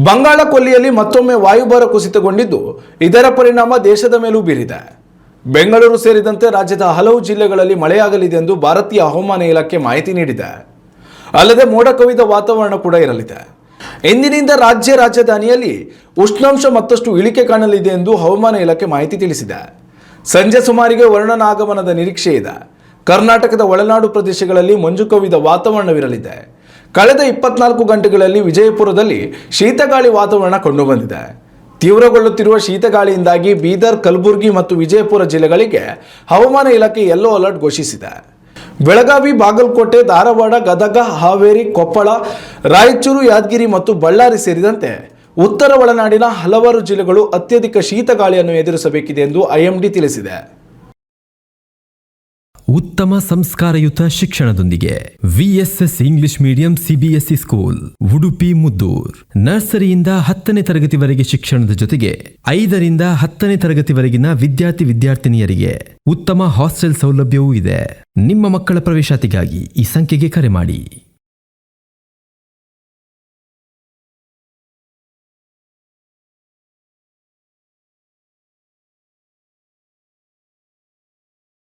ಬಂಗಾಳ ಕೊಲ್ಲಿಯಲ್ಲಿ ಮತ್ತೊಮ್ಮೆ ವಾಯುಭಾರ ಕುಸಿತಗೊಂಡಿದ್ದು ಇದರ ಪರಿಣಾಮ ದೇಶದ ಮೇಲೂ ಬೀರಿದೆ. ಬೆಂಗಳೂರು ಸೇರಿದಂತೆ ರಾಜ್ಯದ ಹಲವು ಜಿಲ್ಲೆಗಳಲ್ಲಿ ಮಳೆಯಾಗಲಿದೆ ಎಂದು ಭಾರತೀಯ ಹವಾಮಾನ ಇಲಾಖೆ ಮಾಹಿತಿ ನೀಡಿದೆ. ಅಲ್ಲದೆ ಮೋಡ ಕವಿದ ವಾತಾವರಣ ಕೂಡ ಇರಲಿದೆ. ಇಂದಿನಿಂದ ರಾಜಧಾನಿಯಲ್ಲಿ ಉಷ್ಣಾಂಶ ಮತ್ತಷ್ಟು ಇಳಿಕೆ ಕಾಣಲಿದೆ ಎಂದು ಹವಾಮಾನ ಇಲಾಖೆ ಮಾಹಿತಿ ತಿಳಿಸಿದೆ. ಸಂಜೆ ಸುಮಾರಿಗೆ ವರುಣನ ಆಗಮನದ ನಿರೀಕ್ಷೆ ಇದೆ. ಕರ್ನಾಟಕದ ಒಳನಾಡು ಪ್ರದೇಶಗಳಲ್ಲಿ ಮಂಜು ಕವಿದ ವಾತಾವರಣವಿರಲಿದೆ. ಕಳೆದ 24 ಗಂಟೆಗಳಲ್ಲಿ ವಿಜಯಪುರದಲ್ಲಿ ಶೀತಗಾಳಿ ವಾತಾವರಣ ಕಂಡುಬಂದಿದೆ. ತೀವ್ರಗೊಳ್ಳುತ್ತಿರುವ ಶೀತಗಾಳಿಯಿಂದಾಗಿ ಬೀದರ್, ಕಲಬುರಗಿ ಮತ್ತು ವಿಜಯಪುರ ಜಿಲ್ಲೆಗಳಿಗೆ ಹವಾಮಾನ ಇಲಾಖೆ ಯೆಲ್ಲೋ ಅಲರ್ಟ್ ಘೋಷಿಸಿದೆ. ಬೆಳಗಾವಿ, ಬಾಗಲಕೋಟೆ, ಧಾರವಾಡ, ಗದಗ, ಹಾವೇರಿ, ಕೊಪ್ಪಳ, ರಾಯಚೂರು, ಯಾದಗಿರಿ ಮತ್ತು ಬಳ್ಳಾರಿ ಸೇರಿದಂತೆ ಉತ್ತರ ಒಳನಾಡಿನ ಹಲವಾರು ಜಿಲ್ಲೆಗಳು ಅತ್ಯಧಿಕ ಶೀತಗಾಳಿಯನ್ನು ಎದುರಿಸಬೇಕಿದೆ ಎಂದು ಐಎಂಡಿ ತಿಳಿಸಿದೆ. ಉತ್ತಮ ಸಂಸ್ಕಾರಯುತ ಶಿಕ್ಷಣದೊಂದಿಗೆ VSS English medium CBSE school Udupi Muddur. ನರ್ಸರಿಯಿಂದ 10ನೇ ತರಗತಿವರೆಗೆ ಶಿಕ್ಷಣದ ಜೊತೆಗೆ 5ರಿಂದ 10ನೇ ತರಗತಿವರೆಗಿನ ವಿದ್ಯಾರ್ಥಿನಿಯರಿಗೆ ಉತ್ತಮ ಹಾಸ್ಟೆಲ್ ಸೌಲಭ್ಯವೂ ಇದೆ. ನಿಮ್ಮ ಮಕ್ಕಳ ಪ್ರವೇಶಾತಿಗಾಗಿ ಈ ಸಂಖ್ಯೆಗೆ ಕರೆ ಮಾಡಿ.